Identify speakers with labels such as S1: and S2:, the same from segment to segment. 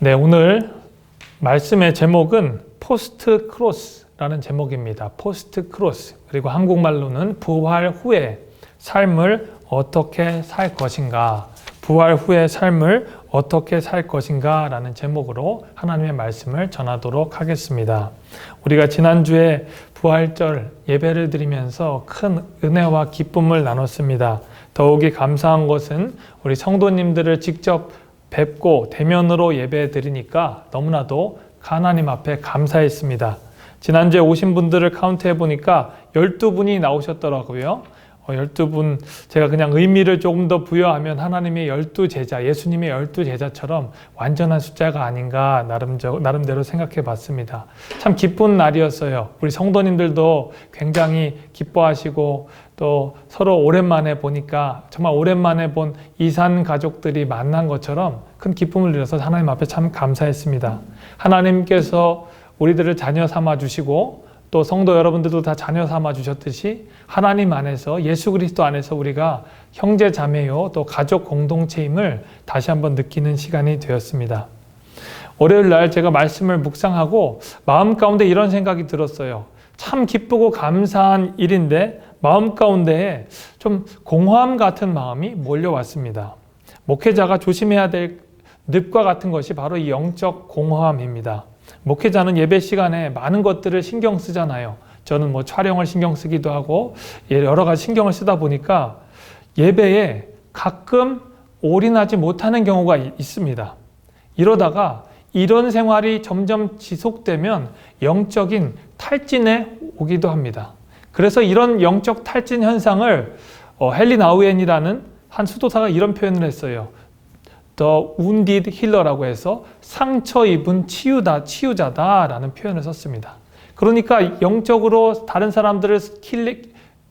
S1: 네, 오늘 말씀의 제목은 포스트 크로스라는 제목입니다. 포스트 크로스. 그리고 한국말로는 부활 후에 삶을 어떻게 살 것인가, 부활 후의 삶을 어떻게 살 것인가 라는 제목으로 하나님의 말씀을 전하도록 하겠습니다. 우리가 지난주에 부활절 예배를 드리면서 큰 은혜와 기쁨을 나눴습니다. 더욱이 감사한 것은 우리 성도님들을 직접 뵙고 대면으로 예배 드리니까 너무나도 하나님 앞에 감사했습니다. 지난주에 오신 분들을 카운트해 보니까 12분이 나오셨더라고요. 12분, 제가 그냥 의미를 조금 더 부여하면 하나님의 12제자, 예수님의 12제자처럼 완전한 숫자가 아닌가 나름대로 생각해 봤습니다. 참 기쁜 날이었어요. 우리 성도님들도 굉장히 기뻐하시고 또 서로 오랜만에 보니까 정말 오랜만에 본 이산 가족들이 만난 것처럼 큰 기쁨을 누려서 하나님 앞에 참 감사했습니다. 하나님께서 우리들을 자녀 삼아 주시고 또 성도 여러분들도 다 자녀 삼아 주셨듯이 하나님 안에서 예수 그리스도 안에서 우리가 형제 자매요 또 가족 공동체임을 다시 한번 느끼는 시간이 되었습니다. 월요일 날 제가 말씀을 묵상하고 마음 가운데 이런 생각이 들었어요. 참 기쁘고 감사한 일인데 마음 가운데에 좀 공허함 같은 마음이 몰려왔습니다. 목회자가 조심해야 될 늪과 같은 것이 바로 이 영적 공허함입니다. 목회자는 예배 시간에 많은 것들을 신경 쓰잖아요. 저는 촬영을 신경 쓰기도 하고 여러 가지 신경을 쓰다 보니까 예배에 가끔 올인하지 못하는 경우가 있습니다. 이러다가 이런 생활이 점점 지속되면 영적인 탈진에 오기도 합니다. 그래서 이런 영적 탈진 현상을 헨리 나우엔이라는 한 수도사가 이런 표현을 했어요. The wounded healer라고 해서 상처 입은 치유자다라는 표현을 썼습니다. 그러니까 영적으로 다른 사람들을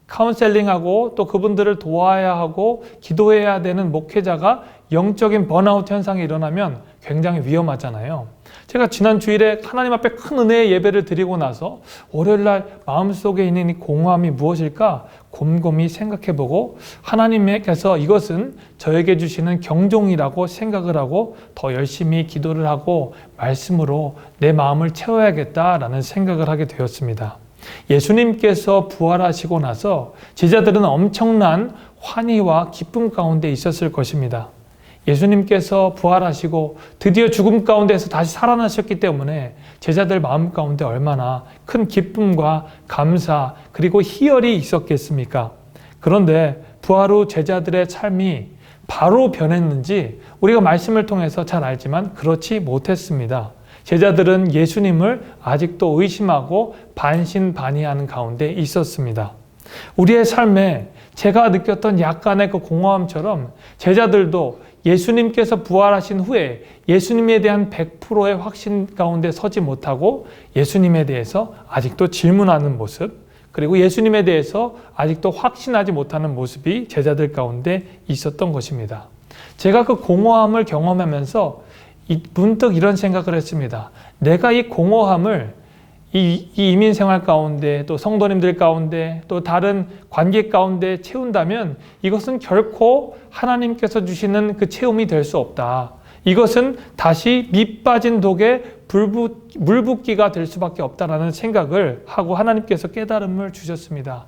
S1: 카운셀링하고 또 그분들을 도와야 하고 기도해야 되는 목회자가 영적인 번아웃 현상이 일어나면 굉장히 위험하잖아요. 제가 지난 주일에 하나님 앞에 큰 은혜의 예배를 드리고 나서 월요일날 마음속에 있는 이 공허함이 무엇일까 곰곰이 생각해보고 하나님께서 이것은 저에게 주시는 경종이라고 생각을 하고 더 열심히 기도를 하고 말씀으로 내 마음을 채워야겠다라는 생각을 하게 되었습니다. 예수님께서 부활하시고 나서 제자들은 엄청난 환희와 기쁨 가운데 있었을 것입니다. 예수님께서 부활하시고 드디어 죽음 가운데서 다시 살아나셨기 때문에 제자들 마음 가운데 얼마나 큰 기쁨과 감사 그리고 희열이 있었겠습니까? 그런데 부활 후 제자들의 삶이 바로 변했는지 우리가 말씀을 통해서 잘 알지만 그렇지 못했습니다. 제자들은 예수님을 아직도 의심하고 반신반의하는 가운데 있었습니다. 우리의 삶에 제가 느꼈던 약간의 그 공허함처럼 제자들도 예수님께서 부활하신 후에 예수님에 대한 100%의 확신 가운데 서지 못하고 예수님에 대해서 아직도 질문하는 모습, 그리고 예수님에 대해서 아직도 확신하지 못하는 모습이 제자들 가운데 있었던 것입니다. 제가 그 공허함을 경험하면서 문득 이런 생각을 했습니다. 내가 이 공허함을 이 이민 생활 가운데 또 성도님들 가운데 또 다른 관계 가운데 채운다면 이것은 결코 하나님께서 주시는 그 체험이 될 수 없다. 이것은 다시 밑 빠진 독에 물 붓기가 될 수밖에 없다라는 생각을 하고 하나님께서 깨달음을 주셨습니다.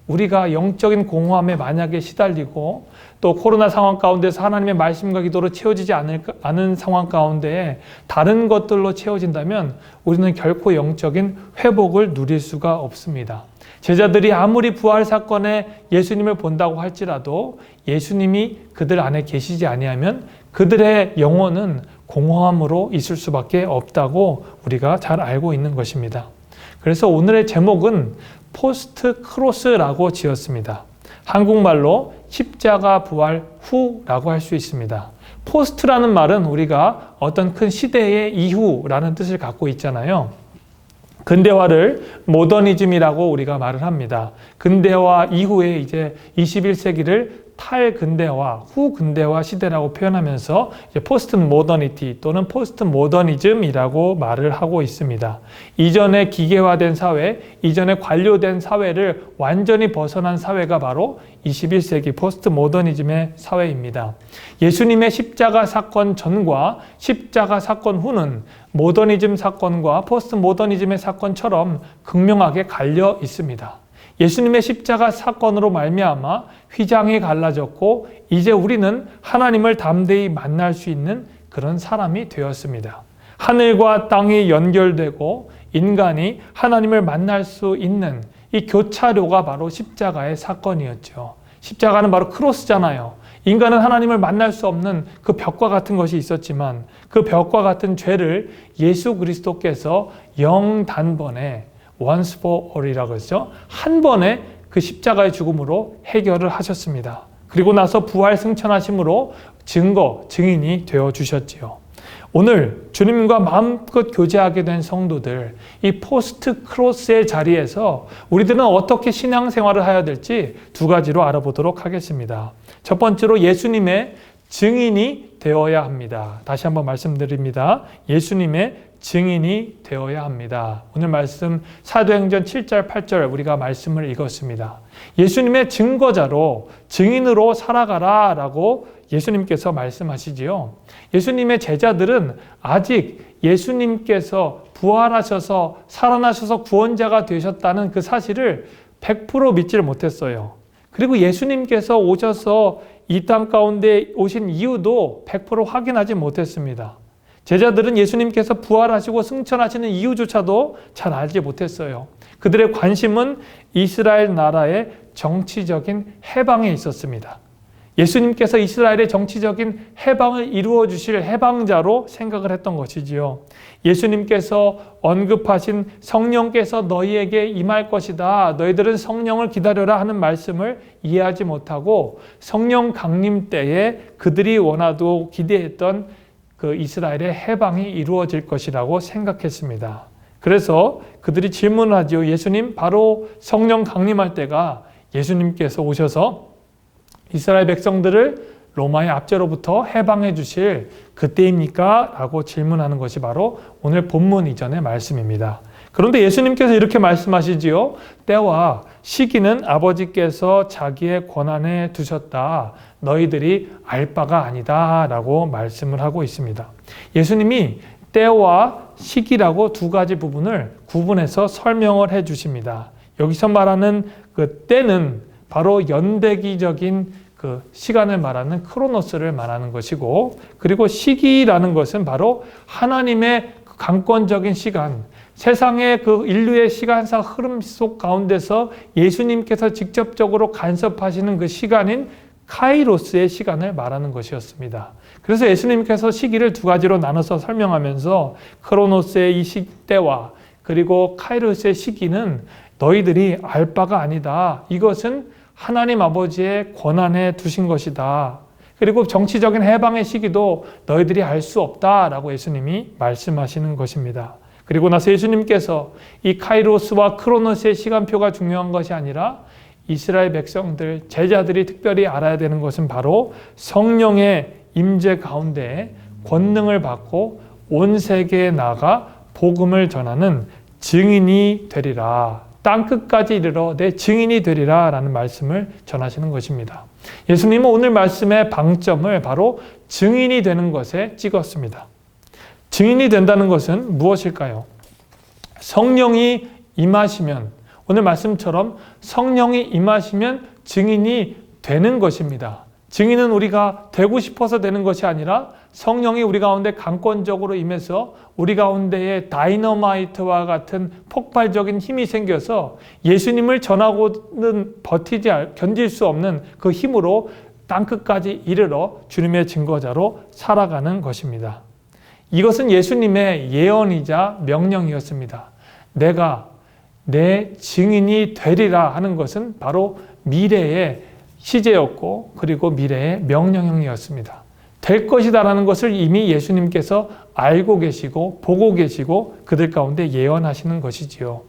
S1: 우리가 영적인 공허함에 만약에 시달리고 또 코로나 상황 가운데서 하나님의 말씀과 기도로 채워지지 않은 상황 가운데 다른 것들로 채워진다면 우리는 결코 영적인 회복을 누릴 수가 없습니다. 제자들이 아무리 부활 사건에 예수님을 본다고 할지라도 예수님이 그들 안에 계시지 아니하면 그들의 영혼은 공허함으로 있을 수밖에 없다고 우리가 잘 알고 있는 것입니다. 그래서 오늘의 제목은 포스트 크로스라고 지었습니다. 한국말로 십자가 부활 후라고 할 수 있습니다. 포스트라는 말은 우리가 어떤 큰 시대의 이후라는 뜻을 갖고 있잖아요. 근대화를 모더니즘이라고 우리가 말을 합니다. 근대화 이후에 이제 21세기를 탈근대화, 후근대화 시대라고 표현하면서 이제 포스트 모더니티 또는 포스트 모더니즘이라고 말을 하고 있습니다. 이전에 기계화된 사회, 이전에 관료된 사회를 완전히 벗어난 사회가 바로 21세기 포스트 모더니즘의 사회입니다. 예수님의 십자가 사건 전과 십자가 사건 후는 모더니즘 사건과 포스트 모더니즘의 사건처럼 극명하게 갈려 있습니다. 예수님의 십자가 사건으로 말미암아 휘장이 갈라졌고 이제 우리는 하나님을 담대히 만날 수 있는 그런 사람이 되었습니다. 하늘과 땅이 연결되고 인간이 하나님을 만날 수 있는 이 교차로가 바로 십자가의 사건이었죠. 십자가는 바로 크로스잖아요. 인간은 하나님을 만날 수 없는 그 벽과 같은 것이 있었지만 그 벽과 같은 죄를 예수 그리스도께서 영단번에 once for all이라고 했죠. 한 번에 그 십자가의 죽음으로 해결을 하셨습니다. 그리고 나서 부활 승천하심으로 증인이 되어주셨지요. 오늘 주님과 마음껏 교제하게 된 성도들, 이 포스트 크로스의 자리에서 우리들은 어떻게 신앙생활을 해야 될지 두 가지로 알아보도록 하겠습니다. 첫 번째로 예수님의 증인이 되어야 합니다. 다시 한번 말씀드립니다. 예수님의 증인이 되어야 합니다. 오늘 말씀 사도행전 7절 8절 우리가 말씀을 읽었습니다. 예수님의 증거자로 증인으로 살아가라 라고 예수님께서 말씀하시지요. 예수님의 제자들은 아직 예수님께서 부활하셔서 살아나셔서 구원자가 되셨다는 그 사실을 100% 믿지를 못했어요. 그리고 예수님께서 오셔서 이 땅 가운데 오신 이유도 100% 확인하지 못했습니다. 제자들은 예수님께서 부활하시고 승천하시는 이유조차도 잘 알지 못했어요. 그들의 관심은 이스라엘 나라의 정치적인 해방에 있었습니다. 예수님께서 이스라엘의 정치적인 해방을 이루어 주실 해방자로 생각을 했던 것이지요. 예수님께서 언급하신 성령께서 너희에게 임할 것이다. 너희들은 성령을 기다려라 하는 말씀을 이해하지 못하고 성령 강림 때에 그들이 원하고 기대했던 그 이스라엘의 해방이 이루어질 것이라고 생각했습니다. 그래서 그들이 질문을 하죠. 예수님, 바로 성령 강림할 때가 예수님께서 오셔서 이스라엘 백성들을 로마의 압제로부터 해방해 주실 그때입니까? 라고 질문하는 것이 바로 오늘 본문 이전의 말씀입니다. 그런데 예수님께서 이렇게 말씀하시지요. 때와 시기는 아버지께서 자기의 권한에 두셨다. 너희들이 알 바가 아니다. 라고 말씀을 하고 있습니다. 예수님이 때와 시기라고 두 가지 부분을 구분해서 설명을 해 주십니다. 여기서 말하는 그 때는 바로 연대기적인 그 시간을 말하는 크로노스를 말하는 것이고, 그리고 시기라는 것은 바로 하나님의 강권적인 시간, 세상의 그 인류의 시간상 흐름 속 가운데서 예수님께서 직접적으로 간섭하시는 그 시간인 카이로스의 시간을 말하는 것이었습니다. 그래서 예수님께서 시기를 두 가지로 나눠서 설명하면서 크로노스의 이 시대와 그리고 카이로스의 시기는 너희들이 알 바가 아니다. 이것은 하나님 아버지의 권한에 두신 것이다. 그리고 정치적인 해방의 시기도 너희들이 알 수 없다라고 예수님이 말씀하시는 것입니다. 그리고 나서 예수님께서 이 카이로스와 크로노스의 시간표가 중요한 것이 아니라 이스라엘 백성들, 제자들이 특별히 알아야 되는 것은 바로 성령의 임재 가운데 권능을 받고 온 세계에 나가 복음을 전하는 증인이 되리라. 땅끝까지 이르러 내 증인이 되리라 라는 말씀을 전하시는 것입니다. 예수님은 오늘 말씀의 방점을 바로 증인이 되는 것에 찍었습니다. 증인이 된다는 것은 무엇일까요? 성령이 임하시면, 오늘 말씀처럼 성령이 임하시면 증인이 되는 것입니다. 증인은 우리가 되고 싶어서 되는 것이 아니라 성령이 우리 가운데 강권적으로 임해서 우리 가운데에 다이너마이트와 같은 폭발적인 힘이 생겨서 예수님을 전하고는 견딜 수 없는 그 힘으로 땅끝까지 이르러 주님의 증거자로 살아가는 것입니다. 이것은 예수님의 예언이자 명령이었습니다. 내가 내 증인이 되리라 하는 것은 바로 미래의 시제였고 그리고 미래의 명령형이었습니다. 될 것이다라는 것을 이미 예수님께서 알고 계시고 보고 계시고 그들 가운데 예언하시는 것이지요.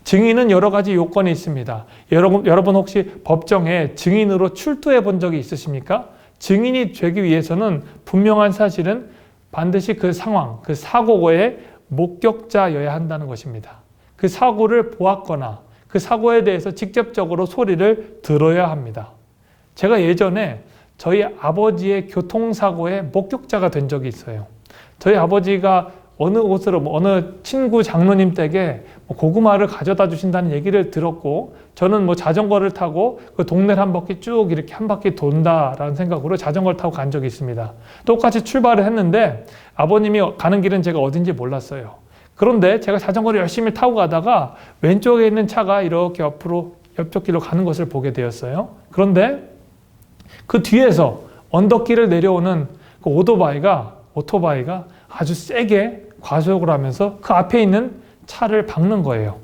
S1: 증인은 여러 가지 요건이 있습니다. 여러분 혹시 법정에 증인으로 출두해 본 적이 있으십니까? 증인이 되기 위해서는 분명한 사실은 반드시 그 상황, 그 사고의 목격자여야 한다는 것입니다. 그 사고를 보았거나 그 사고에 대해서 직접적으로 소리를 들어야 합니다. 제가 예전에 저희 아버지의 교통사고의 목격자가 된 적이 있어요. 저희 아버지가 어느 친구 장로님 댁에 고구마를 가져다 주신다는 얘기를 들었고, 저는 자전거를 타고 그 동네를 한 바퀴 쭉 이렇게 한 바퀴 돈다라는 생각으로 자전거를 타고 간 적이 있습니다. 똑같이 출발을 했는데 아버님이 가는 길은 제가 어딘지 몰랐어요. 그런데 제가 자전거를 열심히 타고 가다가 왼쪽에 있는 차가 이렇게 옆쪽 길로 가는 것을 보게 되었어요. 그런데 그 뒤에서 언덕길을 내려오는 그 오토바이가 아주 세게 과속을 하면서 그 앞에 있는 차를 박는 거예요.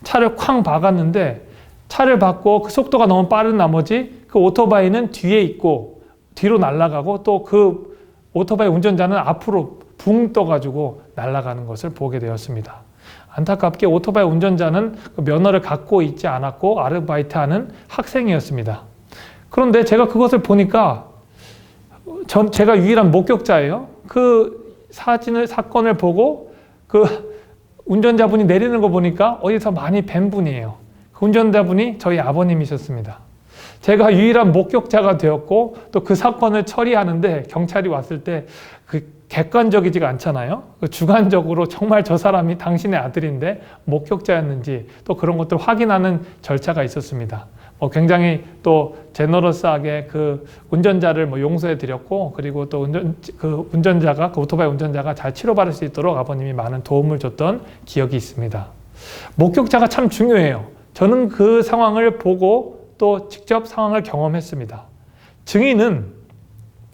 S1: 차를 쾅 박았는데 차를 박고 그 속도가 너무 빠른 나머지 그 오토바이는 뒤에 있고 뒤로 날아가고 또 그 오토바이 운전자는 앞으로 붕 떠가지고 날아가는 것을 보게 되었습니다. 안타깝게 오토바이 운전자는 그 면허를 갖고 있지 않았고 아르바이트하는 학생이었습니다. 그런데 제가 그것을 보니까 제가 유일한 목격자예요. 그 사건을 보고 그 운전자분이 내리는 거 보니까 어디서 많이 뵌 분이에요. 그 운전자분이 저희 아버님이셨습니다. 제가 유일한 목격자가 되었고 또 그 사건을 처리하는데 경찰이 왔을 때 그 객관적이지가 않잖아요. 주관적으로 정말 저 사람이 당신의 아들인데 목격자였는지 또 그런 것들 확인하는 절차가 있었습니다. 굉장히 또 제너러스하게 그 운전자를 용서해 드렸고, 그리고 또 그 오토바이 운전자가 잘 치료받을 수 있도록 아버님이 많은 도움을 줬던 기억이 있습니다. 목격자가 참 중요해요. 저는 그 상황을 보고 또 직접 상황을 경험했습니다. 증인은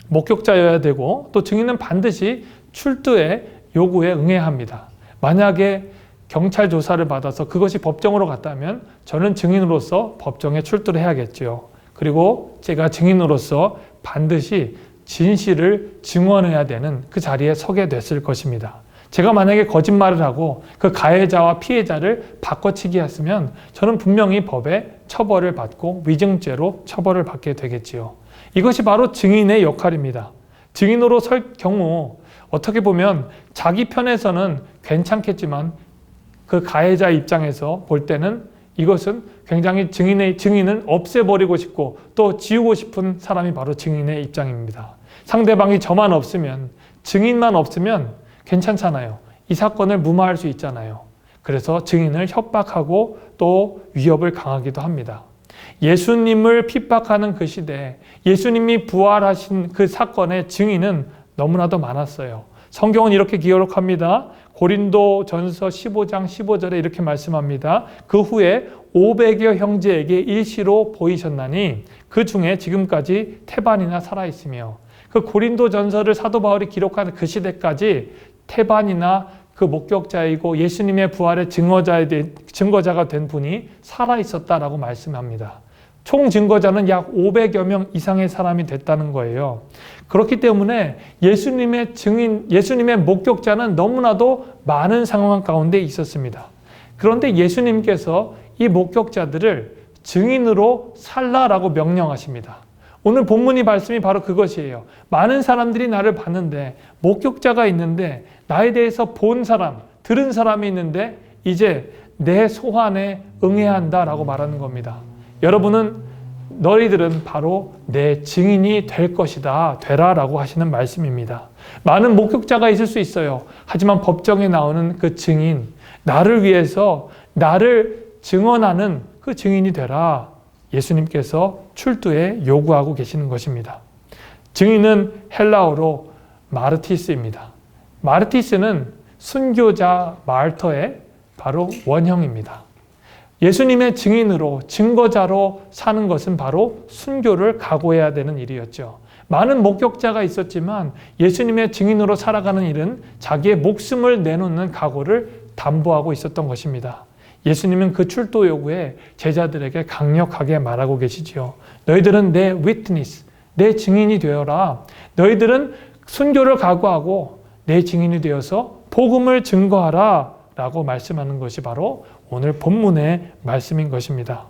S1: 목격자여야 되고 또 증인은 반드시 출두의 요구에 응해야 합니다. 만약에 경찰 조사를 받아서 그것이 법정으로 갔다면 저는 증인으로서 법정에 출두를 해야겠죠. 그리고 제가 증인으로서 반드시 진실을 증언해야 되는 그 자리에 서게 됐을 것입니다. 제가 만약에 거짓말을 하고 그 가해자와 피해자를 바꿔치기 했으면 저는 분명히 법에 처벌을 받고 위증죄로 처벌을 받게 되겠지요. 이것이 바로 증인의 역할입니다. 증인으로 설 경우 어떻게 보면 자기 편에서는 괜찮겠지만 그 가해자 입장에서 볼 때는 이것은 굉장히 증인은 없애버리고 싶고 또 지우고 싶은 사람이 바로 증인의 입장입니다. 상대방이 저만 없으면, 증인만 없으면 괜찮잖아요. 이 사건을 무마할 수 있잖아요. 그래서 증인을 협박하고 또 위협을 강하기도 합니다. 예수님을 핍박하는 그 시대에 예수님이 부활하신 그 사건의 증인은 너무나도 많았어요. 성경은 이렇게 기록합니다. 고린도전서 15장 15절에 이렇게 말씀합니다. 그 후에 500여 형제에게 일시로 보이셨나니 그 중에 지금까지 태반이나 살아있으며, 그 고린도전서를 사도 바울이 기록하는 그 시대까지 태반이나 그 목격자이고 예수님의 부활의 증거자가 된 분이 살아있었다라고 말씀합니다. 총 증거자는 약 500여 명 이상의 사람이 됐다는 거예요. 그렇기 때문에 예수님의 목격자는 너무나도 많은 상황 가운데 있었습니다. 그런데 예수님께서 이 목격자들을 증인으로 살라라고 명령하십니다. 오늘 본문의 말씀이 바로 그것이에요. 많은 사람들이 나를 봤는데, 목격자가 있는데, 나에 대해서 본 사람, 들은 사람이 있는데 이제 내 소환에 응해야 한다라고 말하는 겁니다. 너희들은 바로 내 증인이 될 것이다, 되라라고 하시는 말씀입니다. 많은 목격자가 있을 수 있어요. 하지만 법정에 나오는 그 증인, 나를 위해서 나를 증언하는 그 증인이 되라, 예수님께서 출두에 요구하고 계시는 것입니다. 증인은 헬라어로 마르티스입니다. 마르티스는 순교자 마르터의 바로 원형입니다. 예수님의 증인으로, 증거자로 사는 것은 바로 순교를 각오해야 되는 일이었죠. 많은 목격자가 있었지만 예수님의 증인으로 살아가는 일은 자기의 목숨을 내놓는 각오를 담보하고 있었던 것입니다. 예수님은 그 출도 요구에 제자들에게 강력하게 말하고 계시지요. 너희들은 내 witness, 내 증인이 되어라. 너희들은 순교를 각오하고 내 증인이 되어서 복음을 증거하라 라고 말씀하는 것이 바로 오늘 본문의 말씀인 것입니다.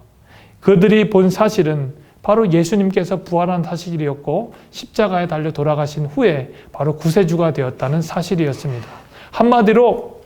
S1: 그들이 본 사실은 바로 예수님께서 부활한 사실이었고 십자가에 달려 돌아가신 후에 바로 구세주가 되었다는 사실이었습니다. 한마디로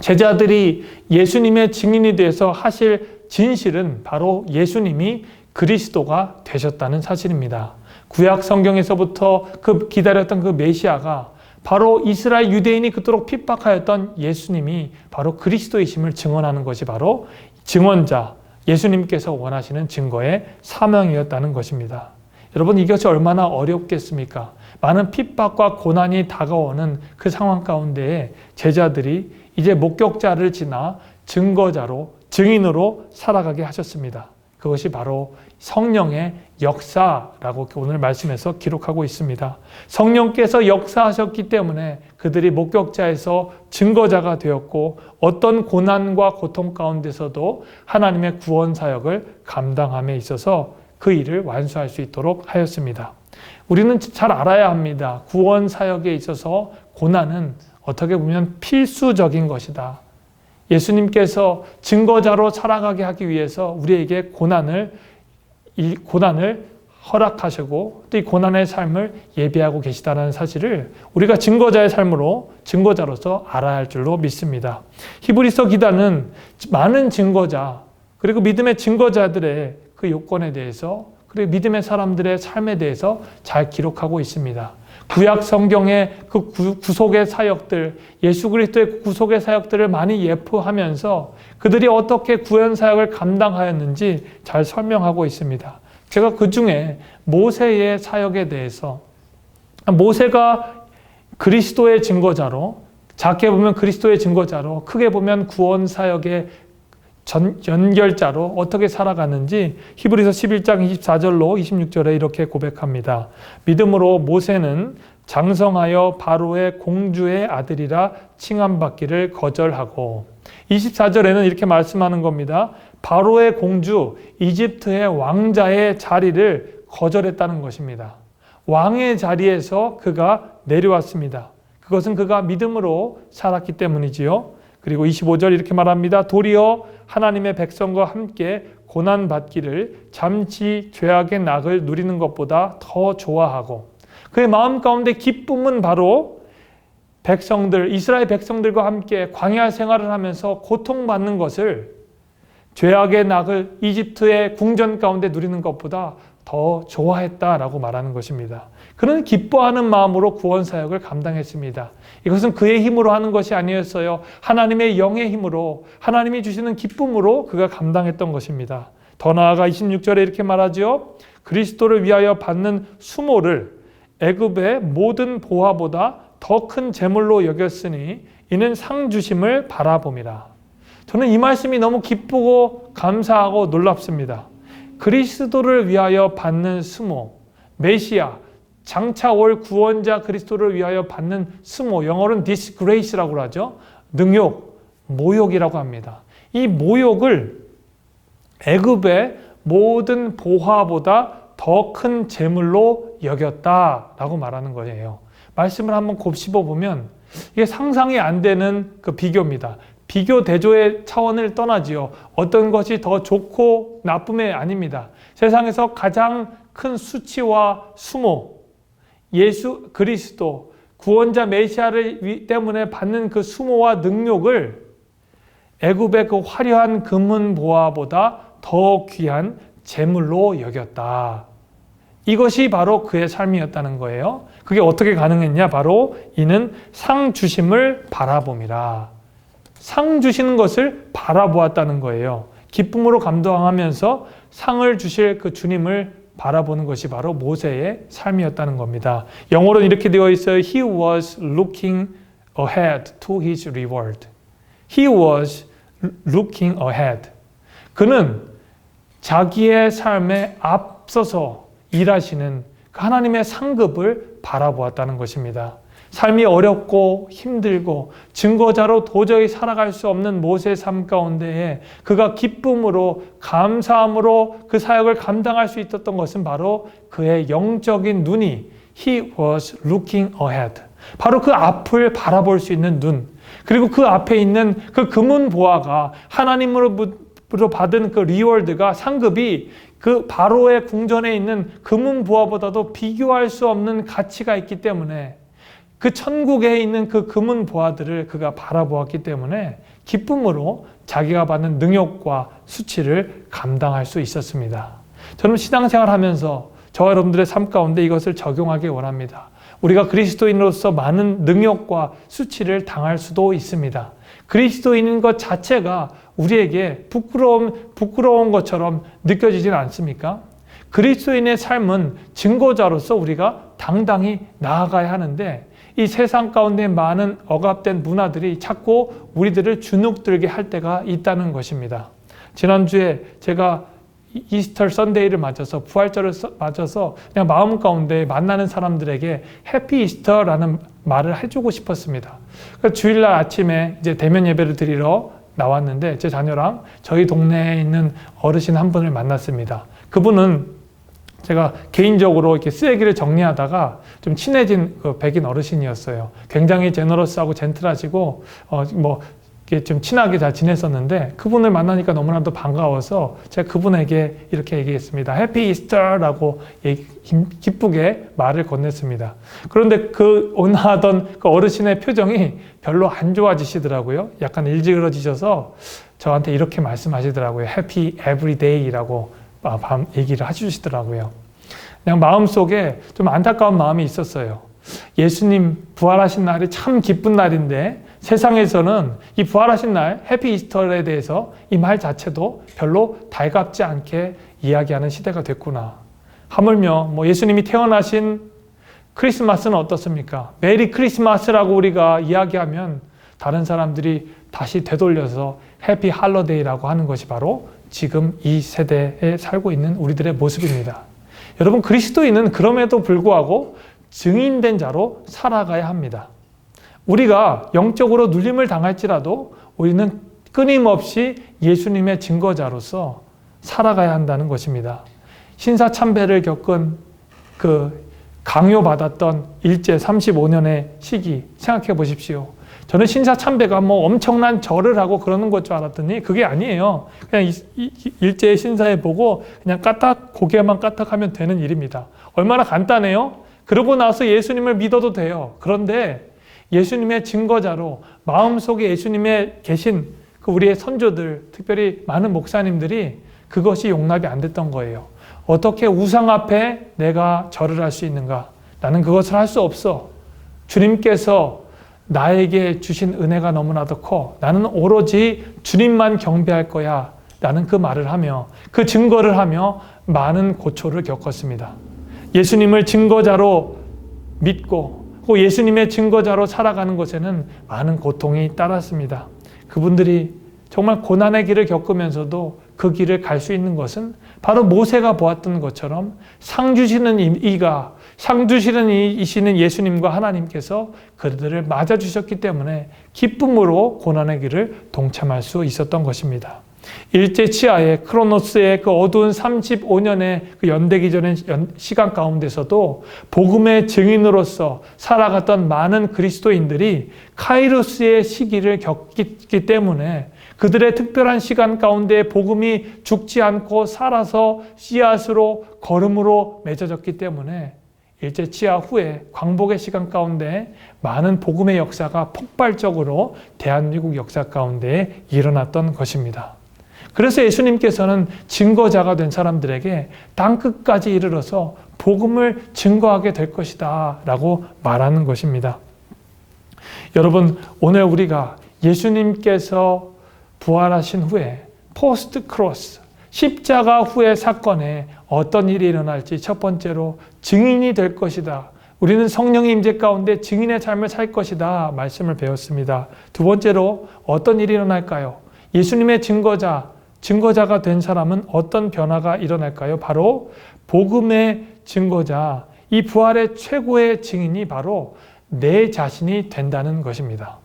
S1: 제자들이 예수님의 증인이 돼서 하실 진실은 바로 예수님이 그리스도가 되셨다는 사실입니다. 구약 성경에서부터 기다렸던 그 메시아가 바로 이스라엘 유대인이 그토록 핍박하였던 예수님이 바로 그리스도이심을 증언하는 것이 바로 증언자, 예수님께서 원하시는 증거의 사명이었다는 것입니다. 여러분, 이것이 얼마나 어렵겠습니까? 많은 핍박과 고난이 다가오는 그 상황 가운데에 제자들이 이제 목격자를 지나 증거자로, 증인으로 살아가게 하셨습니다. 그것이 바로 성령의 역사라고 오늘 말씀에서 기록하고 있습니다. 성령께서 역사하셨기 때문에 그들이 목격자에서 증거자가 되었고 어떤 고난과 고통 가운데서도 하나님의 구원 사역을 감당함에 있어서 그 일을 완수할 수 있도록 하였습니다. 우리는 잘 알아야 합니다. 구원 사역에 있어서 고난은 어떻게 보면 필수적인 것이다. 예수님께서 증거자로 살아가게 하기 위해서 우리에게 이 고난을 허락하시고 또 이 고난의 삶을 예비하고 계시다는 사실을 우리가 증거자의 삶으로 증거자로서 알아야 할 줄로 믿습니다. 히브리서 기자는 많은 증거자 그리고 믿음의 증거자들의 그 요건에 대해서 그리고 믿음의 사람들의 삶에 대해서 잘 기록하고 있습니다. 구약 성경의 그 구속의 사역들, 예수 그리스도의 구속의 사역들을 많이 예표하면서 그들이 어떻게 구원 사역을 감당하였는지 잘 설명하고 있습니다. 제가 그 중에 모세의 사역에 대해서 모세가 그리스도의 증거자로, 작게 보면 그리스도의 증거자로, 크게 보면 구원 사역의 연결자로 어떻게 살아갔는지 히브리서 11장 24절로 26절에 이렇게 고백합니다. 믿음으로 모세는 장성하여 바로의 공주의 아들이라 칭함받기를 거절하고 24절에는 이렇게 말씀하는 겁니다. 바로의 공주, 이집트의 왕자의 자리를 거절했다는 것입니다. 왕의 자리에서 그가 내려왔습니다. 그것은 그가 믿음으로 살았기 때문이지요. 그리고 25절 이렇게 말합니다. 도리어 하나님의 백성과 함께 고난받기를 잠시 죄악의 낙을 누리는 것보다 더 좋아하고 그의 마음 가운데 기쁨은 바로 이스라엘 백성들과 함께 광야 생활을 하면서 고통받는 것을 죄악의 낙을 이집트의 궁전 가운데 누리는 것보다 더 좋아했다라고 말하는 것입니다. 그는 기뻐하는 마음으로 구원 사역을 감당했습니다. 이것은 그의 힘으로 하는 것이 아니었어요. 하나님의 영의 힘으로, 하나님이 주시는 기쁨으로 그가 감당했던 것입니다. 더 나아가 26절에 이렇게 말하죠. 그리스도를 위하여 받는 수모를 애굽의 모든 보화보다 더 큰 재물로 여겼으니 이는 상 주심을 바라봄이라. 저는 이 말씀이 너무 기쁘고 감사하고 놀랍습니다. 그리스도를 위하여 받는 수모, 메시아, 장차 올 구원자 그리스도를 위하여 받는 수모, 영어로는 disgrace라고 하죠. 능욕, 모욕이라고 합니다. 이 모욕을 애굽의 모든 보화보다 더 큰 재물로 여겼다라고 말하는 거예요. 말씀을 한번 곱씹어 보면 이게 상상이 안 되는 그 비교입니다. 비교 대조의 차원을 떠나지요. 어떤 것이 더 좋고 나쁨이 아닙니다. 세상에서 가장 큰 수치와 수모, 예수 그리스도 구원자 메시아를 때문에 받는 그 수모와 능욕을 애굽의 그 화려한 금은 보화보다 더 귀한 재물로 여겼다. 이것이 바로 그의 삶이었다는 거예요. 그게 어떻게 가능했냐? 바로 이는 상 주심을 바라봄이라. 상 주시는 것을 바라보았다는 거예요. 기쁨으로 감동하면서 상을 주실 그 주님을 바라보는 것이 바로 모세의 삶이었다는 겁니다. 영어로는 이렇게 되어 있어요. He was looking ahead to his reward. He was looking ahead. 그는 자기의 삶에 앞서서 일하시는 하나님의 상급을 바라보았다는 것입니다. 삶이 어렵고 힘들고 증거자로 도저히 살아갈 수 없는 모세의 삶 가운데에 그가 기쁨으로 감사함으로 그 사역을 감당할 수 있었던 것은 바로 그의 영적인 눈이 He was looking ahead. 바로 그 앞을 바라볼 수 있는 눈, 그리고 그 앞에 있는 그 금은 보화가 하나님으로부터 받은 그 리워드가 상급이 그 바로의 궁전에 있는 금은 보화보다도 비교할 수 없는 가치가 있기 때문에 그 천국에 있는 그 금은 보화들을 그가 바라보았기 때문에 기쁨으로 자기가 받는 능욕과 수치를 감당할 수 있었습니다. 저는 신앙생활 하면서 저와 여러분들의 삶 가운데 이것을 적용하기 원합니다. 우리가 그리스도인으로서 많은 능욕과 수치를 당할 수도 있습니다. 그리스도인인 것 자체가 우리에게 부끄러운 것처럼 느껴지지는 않습니까? 그리스도인의 삶은 증거자로서 우리가 당당히 나아가야 하는데 이 세상 가운데 많은 억압된 문화들이 자꾸 우리들을 주눅들게 할 때가 있다는 것입니다. 지난주에 제가 이스터 선데이를 맞아서 부활절을 맞아서 그냥 마음 가운데 만나는 사람들에게 해피 이스터라는 말을 해주고 싶었습니다. 그래서 주일날 아침에 이제 대면 예배를 드리러 나왔는데 제 자녀랑 저희 동네에 있는 어르신 한 분을 만났습니다. 그분은 제가 개인적으로 이렇게 쓰레기를 정리하다가 좀 친해진 그 백인 어르신이었어요. 굉장히 제너러스하고 젠틀하시고 이렇게 좀 친하게 잘 지냈었는데 그분을 만나니까 너무나도 반가워서 제가 그분에게 이렇게 얘기했습니다. 해피 이스터라고 기쁘게 말을 건넸습니다. 그런데 그 온화하던 그 어르신의 표정이 별로 안 좋아지시더라고요. 약간 일그러지셔서 저한테 이렇게 말씀하시더라고요. 해피 에브리데이라고 얘기를 해주시더라고요. 그냥 마음속에 좀 안타까운 마음이 있었어요. 예수님 부활하신 날이 참 기쁜 날인데 세상에서는 이 부활하신 날 해피 이스터에 대해서 이 말 자체도 별로 달갑지 않게 이야기하는 시대가 됐구나. 하물며 예수님이 태어나신 크리스마스는 어떻습니까? 메리 크리스마스라고 우리가 이야기하면 다른 사람들이 다시 되돌려서 해피 할러데이라고 하는 것이 바로 지금 이 세대에 살고 있는 우리들의 모습입니다. 여러분, 그리스도인은 그럼에도 불구하고 증인된 자로 살아가야 합니다. 우리가 영적으로 눌림을 당할지라도 우리는 끊임없이 예수님의 증거자로서 살아가야 한다는 것입니다. 신사참배를 겪은 그 강요받았던 일제 35년의 시기 생각해 보십시오. 저는 신사참배가 엄청난 절을 하고 그러는 것 줄 알았더니 그게 아니에요. 그냥 일제의 신사에 보고 그냥 고개만 까딱하면 되는 일입니다. 얼마나 간단해요? 그러고 나서 예수님을 믿어도 돼요. 그런데 예수님의 증거자로 마음속에 예수님의 계신 그 우리의 선조들, 특별히 많은 목사님들이 그것이 용납이 안 됐던 거예요. 어떻게 우상 앞에 내가 절을 할 수 있는가? 나는 그것을 할 수 없어. 주님께서 나에게 주신 은혜가 너무나도 커. 나는 오로지 주님만 경배할 거야. 라는 그 말을 하며 그 증거를 하며 많은 고초를 겪었습니다. 예수님을 증거자로 믿고 예수님의 증거자로 살아가는 것에는 많은 고통이 따랐습니다. 그분들이 정말 고난의 길을 겪으면서도 그 길을 갈 수 있는 것은 바로 모세가 보았던 것처럼 상 주시는 이시는 예수님과 하나님께서 그들을 맞아주셨기 때문에 기쁨으로 고난의 길을 동참할 수 있었던 것입니다. 일제 치하의 크로노스의 그 어두운 35년의 그 연대기 전의 시간 가운데서도 복음의 증인으로서 살아갔던 많은 그리스도인들이 카이로스의 시기를 겪기 때문에 그들의 특별한 시간 가운데 복음이 죽지 않고 살아서 씨앗으로 걸음으로 맺어졌기 때문에 일제 치하 후에 광복의 시간 가운데 많은 복음의 역사가 폭발적으로 대한민국 역사 가운데 일어났던 것입니다. 그래서 예수님께서는 증거자가 된 사람들에게 땅끝까지 이르러서 복음을 증거하게 될 것이다 라고 말하는 것입니다. 여러분, 오늘 우리가 예수님께서 부활하신 후에 포스트 크로스, 십자가 후의 사건에 어떤 일이 일어날지 첫 번째로 증인이 될 것이다. 우리는 성령의 임재 가운데 증인의 삶을 살 것이다 말씀을 배웠습니다. 두 번째로 어떤 일이 일어날까요? 예수님의 증거자가 된 사람은 어떤 변화가 일어날까요? 바로 복음의 증거자, 이 부활의 최고의 증인이 바로 내 자신이 된다는 것입니다.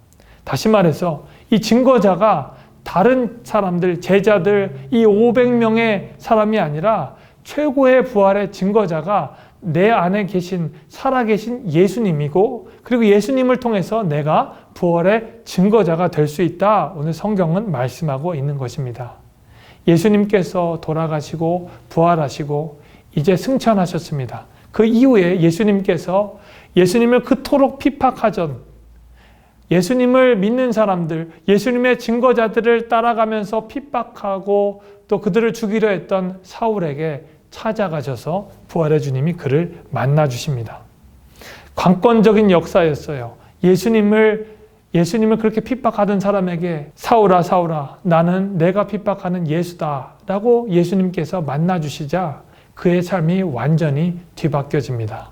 S1: 다시 말해서 이 증거자가 다른 사람들, 제자들, 이 500명의 사람이 아니라 최고의 부활의 증거자가 내 안에 계신 살아계신 예수님이고 그리고 예수님을 통해서 내가 부활의 증거자가 될 수 있다. 오늘 성경은 말씀하고 있는 것입니다. 예수님께서 돌아가시고 부활하시고 이제 승천하셨습니다. 그 이후에 예수님께서 예수님을 그토록 핍박하던 예수님을 믿는 사람들, 예수님의 증거자들을 따라가면서 핍박하고 또 그들을 죽이려 했던 사울에게 찾아가셔서 부활의 주님이 그를 만나 주십니다. 관건적인 역사였어요. 예수님을 그렇게 핍박하던 사람에게 사울아 사울아 나는 내가 핍박하는 예수다 라고 예수님께서 만나 주시자 그의 삶이 완전히 뒤바뀌어집니다.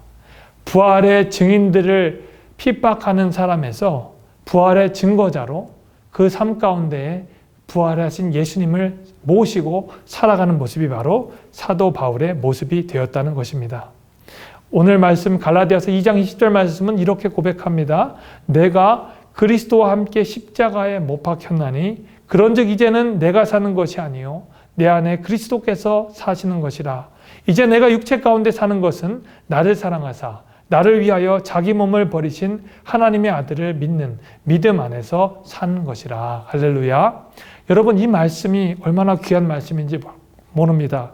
S1: 부활의 증인들을 핍박하는 사람에서 부활의 증거자로 그 삶 가운데에 부활하신 예수님을 모시고 살아가는 모습이 바로 사도 바울의 모습이 되었다는 것입니다. 오늘 말씀 갈라디아서 2장 20절 말씀은 이렇게 고백합니다. 내가 그리스도와 함께 십자가에 못 박혔나니 그런즉 이제는 내가 사는 것이 아니요 내 안에 그리스도께서 사시는 것이라. 이제 내가 육체 가운데 사는 것은 나를 사랑하사 나를 위하여 자기 몸을 버리신 하나님의 아들을 믿는 믿음 안에서 사는 것이라. 할렐루야. 여러분 이 말씀이 얼마나 귀한 말씀인지 모릅니다.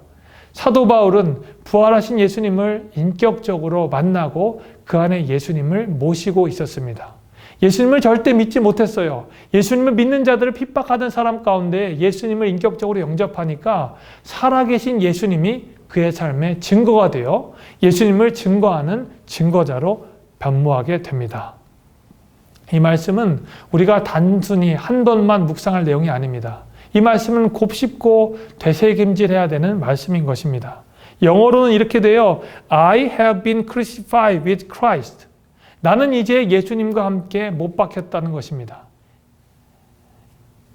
S1: 사도 바울은 부활하신 예수님을 인격적으로 만나고 그 안에 예수님을 모시고 있었습니다. 예수님을 절대 믿지 못했어요. 예수님을 믿는 자들을 핍박하던 사람 가운데 예수님을 인격적으로 영접하니까 살아계신 예수님이 그의 삶의 증거가 되어 예수님을 증거하는 증거자로 변모하게 됩니다. 이 말씀은 우리가 단순히 한 번만 묵상할 내용이 아닙니다. 이 말씀은 곱씹고 되새김질해야 되는 말씀인 것입니다. 영어로는 이렇게 돼요. I have been crucified with Christ. 나는 이제 예수님과 함께 못 박혔다는 것입니다.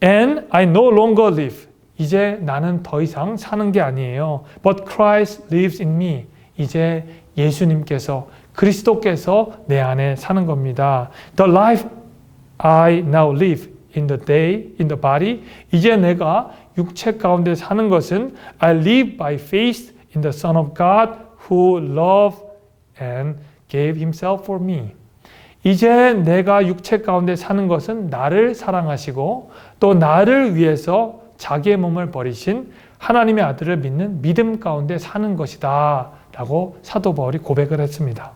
S1: And I no longer live. 이제 나는 더 이상 사는 게 아니에요. But Christ lives in me. 이제 예수님께서 그리스도께서 내 안에 사는 겁니다. The life I now live in the body. 이제 내가 육체 가운데 사는 것은 I live by faith in the Son of God who loved and gave himself for me. 이제 내가 육체 가운데 사는 것은 나를 사랑하시고 또 나를 위해서 자기의 몸을 버리신 하나님의 아들을 믿는 믿음 가운데 사는 것이다 라고 사도 바울이 고백을 했습니다.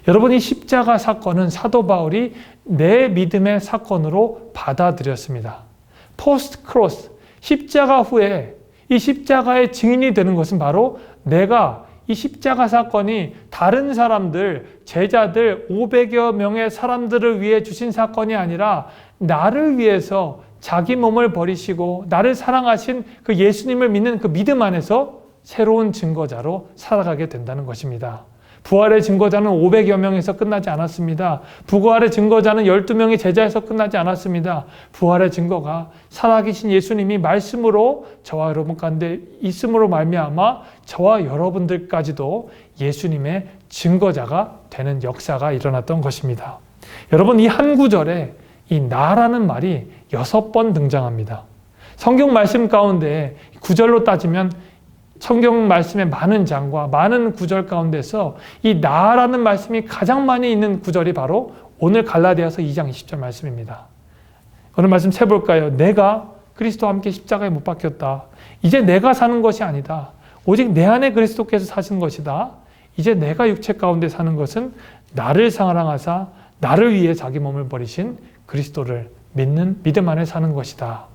S1: 여러분 이 십자가 사건은 사도 바울이 내 믿음의 사건으로 받아들였습니다. 포스트 크로스, 십자가 후에 이 십자가의 증인이 되는 것은 바로 내가 이 십자가 사건이 다른 사람들, 제자들 500여 명의 사람들을 위해 주신 사건이 아니라 나를 위해서 자기 몸을 버리시고 나를 사랑하신 그 예수님을 믿는 그 믿음 안에서 새로운 증거자로 살아가게 된다는 것입니다. 부활의 증거자는 500여 명에서 끝나지 않았습니다. 부활의 증거자는 12명의 제자에서 끝나지 않았습니다. 부활의 증거가 살아계신 예수님이 말씀으로 저와 여러분 가운데 있음으로 말미암아 저와 여러분들까지도 예수님의 증거자가 되는 역사가 일어났던 것입니다. 여러분 이 한 구절에 이 나라는 말이 6번 등장합니다. 성경 말씀 가운데 구절로 따지면 성경 말씀의 많은 장과 많은 구절 가운데서 이 나라는 말씀이 가장 많이 있는 구절이 바로 오늘 갈라디아서 2장 20절 말씀입니다. 오늘 말씀 세볼까요? 내가 그리스도와 함께 십자가에 못 박혔다. 이제 내가 사는 것이 아니다. 오직 내 안에 그리스도께서 사신 것이다. 이제 내가 육체 가운데 사는 것은 나를 사랑하사 나를 위해 자기 몸을 버리신 그리스도를 믿는 믿음 안에 사는 것이다.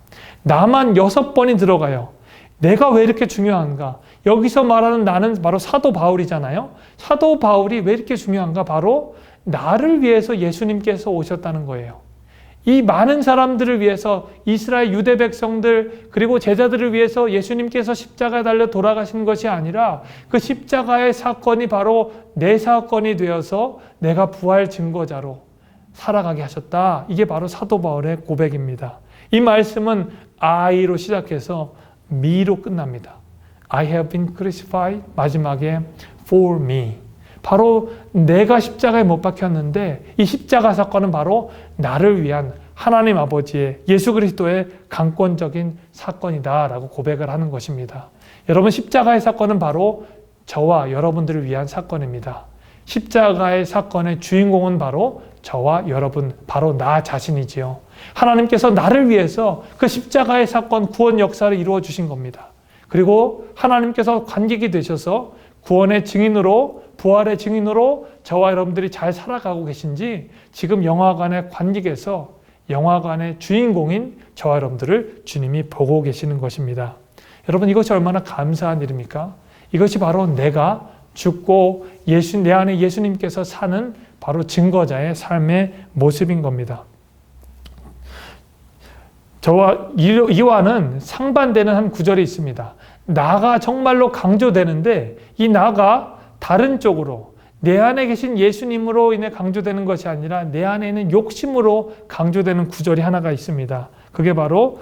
S1: 나만 6번이 들어가요. 내가 왜 이렇게 중요한가? 여기서 말하는 나는 바로 사도 바울이잖아요. 사도 바울이 왜 이렇게 중요한가? 바로 나를 위해서 예수님께서 오셨다는 거예요. 이 많은 사람들을 위해서 이스라엘 유대 백성들 그리고 제자들을 위해서 예수님께서 십자가에 달려 돌아가신 것이 아니라 그 십자가의 사건이 바로 내 사건이 되어서 내가 부활 증거자로 살아가게 하셨다. 이게 바로 사도 바울의 고백입니다. 이 말씀은 I로 시작해서 me로 끝납니다. I have been crucified 마지막에 for me. 바로 내가 십자가에 못 박혔는데 이 십자가 사건은 바로 나를 위한 하나님 아버지의 예수 그리스도의 강권적인 사건이다 라고 고백을 하는 것입니다. 여러분 십자가의 사건은 바로 저와 여러분들을 위한 사건입니다. 십자가의 사건의 주인공은 바로 저와 여러분, 바로 나 자신이지요. 하나님께서 나를 위해서 그 십자가의 사건 구원 역사를 이루어 주신 겁니다. 그리고 하나님께서 관객이 되셔서 구원의 증인으로, 부활의 증인으로 저와 여러분들이 잘 살아가고 계신지 지금 영화관의 관객에서 영화관의 주인공인 저와 여러분들을 주님이 보고 계시는 것입니다. 여러분, 이것이 얼마나 감사한 일입니까? 이것이 바로 내가 죽고 내 안에 예수님께서 사는 바로 증거자의 삶의 모습인 겁니다. 저와 이와는 상반되는 한 구절이 있습니다. 나가 정말로 강조되는데 이 나가 다른 쪽으로 내 안에 계신 예수님으로 인해 강조되는 것이 아니라 내 안에 있는 욕심으로 강조되는 구절이 하나가 있습니다. 그게 바로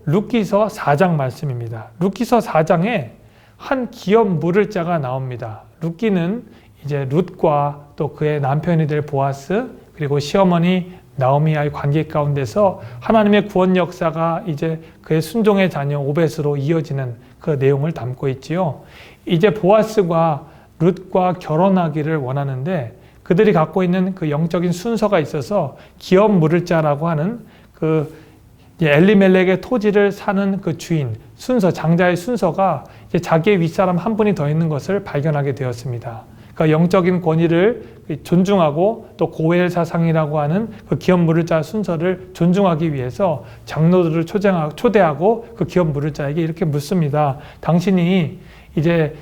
S1: 룻기서 4장 말씀입니다. 룻기서 4장에 한 기업 물을 자가 나옵니다. 룻기는 이제 룻과 또 그의 남편이 될 보아스, 그리고 시어머니 나오미와의 관계 가운데서 하나님의 구원 역사가 이제 그의 순종의 자녀 오벳으로 이어지는 그 내용을 담고 있지요. 이제 보아스가 룻과 결혼하기를 원하는데 그들이 갖고 있는 그 영적인 순서가 있어서 기업 물을 자라고 하는 그 엘리멜렉의 토지를 사는 그 주인 순서, 장자의 순서가 이제 자기의 윗사람 한 분이 더 있는 것을 발견하게 되었습니다. 그러니까 영적인 권위를 존중하고 또 고엘 사상이라고 하는 그 기업 물을 자 순서를 존중하기 위해서 장로들을 초대하고 그 기업 물을 자에게 이렇게 묻습니다. 당신이 이제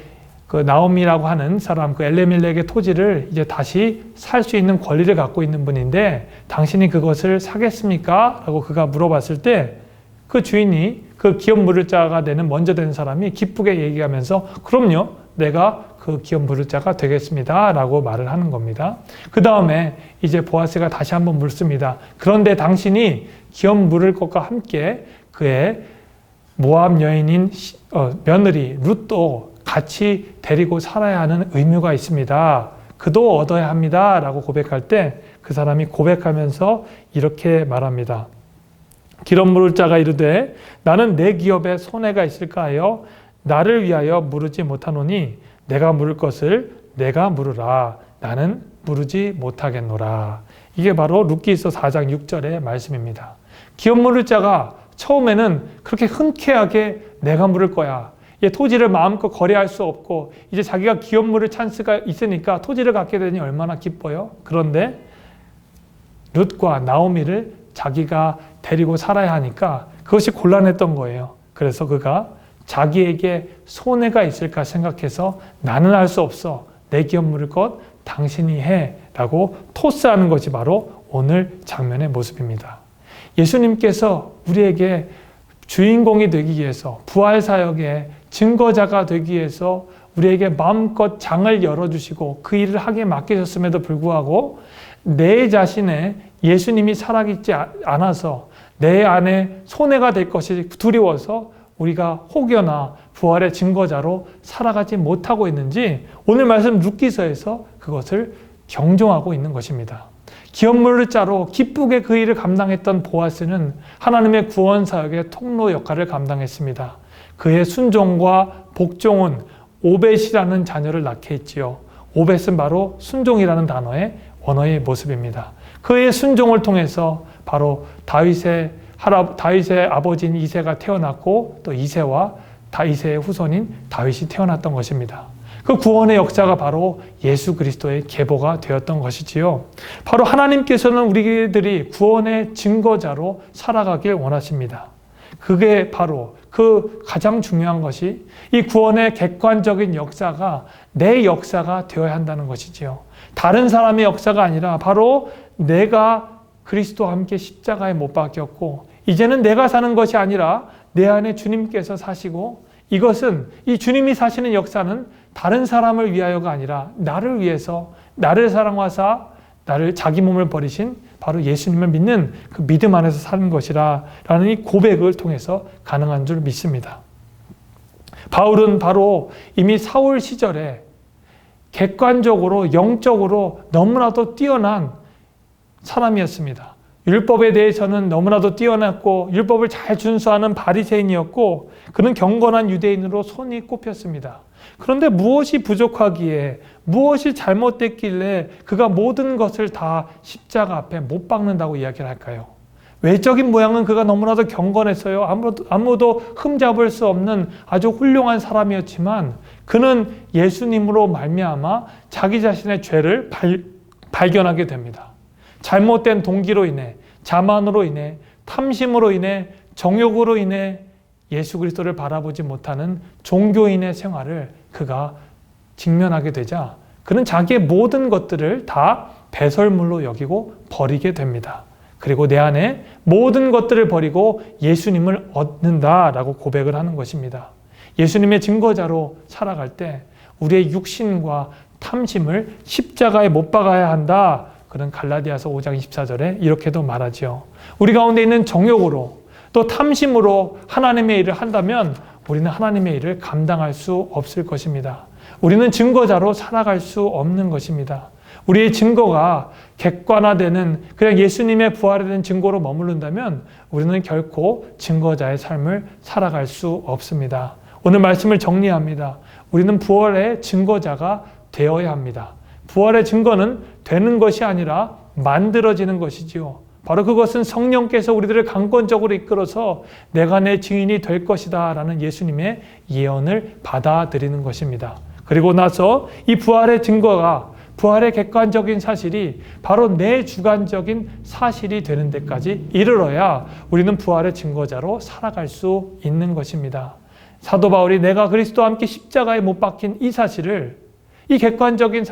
S1: 그 나오미라고 하는 사람, 그 엘리멜렉의 토지를 이제 다시 살 수 있는 권리를 갖고 있는 분인데 당신이 그것을 사겠습니까? 라고 그가 물어봤을 때 그 주인이, 그 기업 물을 자가 되는 먼저 된 사람이 기쁘게 얘기하면서 그럼요, 내가 그 기업 물을 자가 되겠습니다 라고 말을 하는 겁니다. 그 다음에 이제 보아스가 다시 한번 묻습니다. 그런데 당신이 기업 물을 것과 함께 그의 모압 여인인 며느리 룻도 같이 데리고 살아야 하는 의무가 있습니다. 그도 얻어야 합니다 라고 고백할 때 그 사람이 고백하면서 이렇게 말합니다. 기업 물을 자가 이르되 나는 내 기업에 손해가 있을까 하여 나를 위하여 물으지 못하노니 내가 물을 것을 내가 물으라. 나는 물으지 못하겠노라. 이게 바로 룻기서 4장 6절의 말씀입니다. 기업 물을 자가 처음에는 그렇게 흔쾌하게 내가 물을 거야. 토지를 마음껏 거래할 수 없고 이제 자기가 기업 물을 찬스가 있으니까 토지를 갖게 되니 얼마나 기뻐요. 그런데 룻과 나오미를 자기가 데리고 살아야 하니까 그것이 곤란했던 거예요. 그래서 그가 자기에게 손해가 있을까 생각해서 나는 할 수 없어. 내 기업 물을 것 당신이 해 라고 토스하는 것이 바로 오늘 장면의 모습입니다. 예수님께서 우리에게 주인공이 되기 위해서 부활 사역의 증거자가 되기 위해서 우리에게 마음껏 장을 열어주시고 그 일을 하게 맡기셨음에도 불구하고 내 자신의 예수님이 살아있지 않아서 내 안에 손해가 될 것이 두려워서 우리가 혹여나 부활의 증거자로 살아가지 못하고 있는지 오늘 말씀 룻기서에서 그것을 경종하고 있는 것입니다. 기업 물을 자로 기쁘게 그 일을 감당했던 보아스는 하나님의 구원 사역의 통로 역할을 감당했습니다. 그의 순종과 복종은 오벳이라는 자녀를 낳게 했지요. 오벳은 바로 순종이라는 단어의 원어의 모습입니다. 그의 순종을 통해서 바로 다윗의 아버지인 이새가 태어났고 또 이새와 이새의 후손인 다윗이 태어났던 것입니다. 그 구원의 역사가 바로 예수 그리스도의 계보가 되었던 것이지요. 바로 하나님께서는 우리들이 구원의 증거자로 살아가길 원하십니다. 그게 바로 그 가장 중요한 것이 이 구원의 객관적인 역사가 내 역사가 되어야 한다는 것이지요. 다른 사람의 역사가 아니라 바로 내가 그리스도와 함께 십자가에 못 박혔고 이제는 내가 사는 것이 아니라 내 안에 주님께서 사시고 이것은 이 주님이 사시는 역사는 다른 사람을 위하여가 아니라 나를 위해서 나를 사랑하사 나를 자기 몸을 버리신 바로 예수님을 믿는 그 믿음 안에서 사는 것이라 라는 이 고백을 통해서 가능한 줄 믿습니다. 바울은 바로 이미 사울 시절에 객관적으로 영적으로 너무나도 뛰어난 사람이었습니다. 율법에 대해서는 너무나도 뛰어났고 율법을 잘 준수하는 바리새인이었고 그는 경건한 유대인으로 손이 꼽혔습니다. 그런데 무엇이 부족하기에 무엇이 잘못됐길래 그가 모든 것을 다 십자가 앞에 못 박는다고 이야기를 할까요? 외적인 모양은 그가 너무나도 경건했어요. 아무도 흠잡을 수 없는 아주 훌륭한 사람이었지만 그는 예수님으로 말미암아 자기 자신의 죄를 발견하게 됩니다. 잘못된 동기로 인해, 자만으로 인해, 탐심으로 인해, 정욕으로 인해 예수 그리스도를 바라보지 못하는 종교인의 생활을 그가 직면하게 되자 그는 자기의 모든 것들을 다 배설물로 여기고 버리게 됩니다. 그리고 내 안에 모든 것들을 버리고 예수님을 얻는다라고 고백을 하는 것입니다. 예수님의 증거자로 살아갈 때 우리의 육신과 탐심을 십자가에 못 박아야 한다. 그런 갈라디아서 5장 24절에 이렇게도 말하죠. 우리 가운데 있는 정욕으로 또 탐심으로 하나님의 일을 한다면 우리는 하나님의 일을 감당할 수 없을 것입니다. 우리는 증거자로 살아갈 수 없는 것입니다. 우리의 증거가 객관화되는 그냥 예수님의 부활에 대한 증거로 머무른다면 우리는 결코 증거자의 삶을 살아갈 수 없습니다. 오늘 말씀을 정리합니다. 우리는 부활의 증거자가 되어야 합니다. 부활의 증거는 되는 것이 아니라 만들어지는 것이지요. 바로 그것은 성령께서 우리들을 강권적으로 이끌어서 내가 내 증인이 될 것이다 라는 예수님의 예언을 받아들이는 것입니다. 그리고 나서 이 부활의 증거가 부활의 객관적인 사실이 바로 내 주관적인 사실이 되는 데까지 이르러야 우리는 부활의 증거자로 살아갈 수 있는 것입니다. 사도 바울이 내가 그리스도와 함께 십자가에 못 박힌 이 사실을 이 주관적인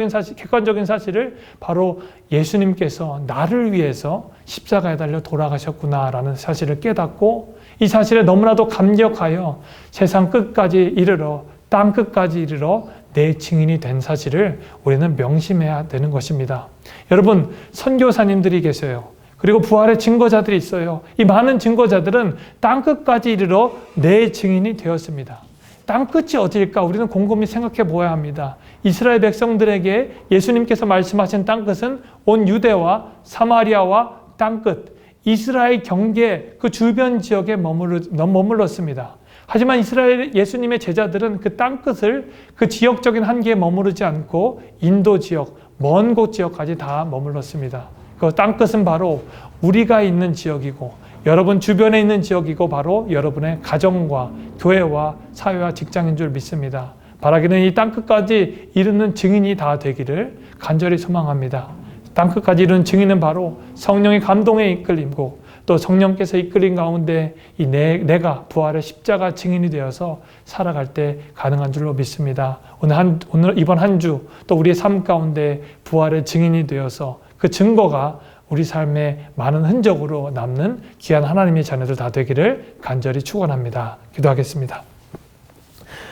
S1: 사실, 객관적인 사실을 바로 예수님께서 나를 위해서 십자가에 달려 돌아가셨구나라는 사실을 깨닫고 이 사실에 너무나도 감격하여 세상 끝까지 이르러 땅 끝까지 이르러 내 증인이 된 사실을 우리는 명심해야 되는 것입니다. 여러분, 선교사님들이 계세요. 그리고 부활의 증거자들이 있어요. 이 많은 증거자들은 땅 끝까지 이르러 내 증인이 되었습니다. 땅 끝이 어디일까? 우리는 곰곰이 생각해 보아야 합니다. 이스라엘 백성들에게 예수님께서 말씀하신 땅 끝은 온 유대와 사마리아와 땅 끝, 이스라엘 경계 그 주변 지역에 머물렀습니다. 하지만 이스라엘 예수님의 제자들은 그 땅 끝을 그 지역적인 한계에 머무르지 않고 인도 지역, 먼 곳 지역까지 다 머물렀습니다. 그 땅 끝은 바로 우리가 있는 지역이고 여러분 주변에 있는 지역이고 바로 여러분의 가정과 교회와 사회와 직장인 줄 믿습니다. 바라기는 이 땅끝까지 이르는 증인이 다 되기를 간절히 소망합니다. 땅끝까지 이르는 증인은 바로 성령의 감동에 이끌림고 또 성령께서 이끌린 가운데 이 내가 부활의 십자가 증인이 되어서 살아갈 때 가능한 줄로 믿습니다. 오늘 이번 한 주 또 우리의 삶 가운데 부활의 증인이 되어서 그 증거가 우리 삶에 많은 흔적으로 남는 귀한 하나님의 자녀들 다 되기를 간절히 축원합니다. 기도하겠습니다.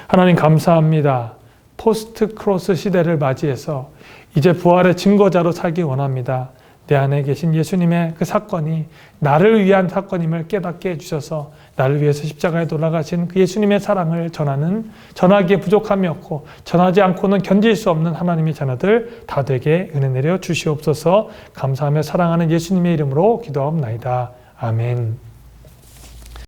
S1: 하나님 감사합니다. 포스트 크로스 시대를 맞이해서 이제 부활의 증거자로 살기 원합니다. 내 안에 계신 예수님의 그 사건이 나를 위한 사건임을 깨닫게 해주셔서 나를 위해서 십자가에 돌아가신 그 예수님의 사랑을 전하기에 부족함이 없고 전하지 않고는 견딜 수 없는 하나님의 자녀들 다 되게 은혜 내려 주시옵소서. 감사하며 사랑하는 예수님의 이름으로 기도하옵나이다. 아멘.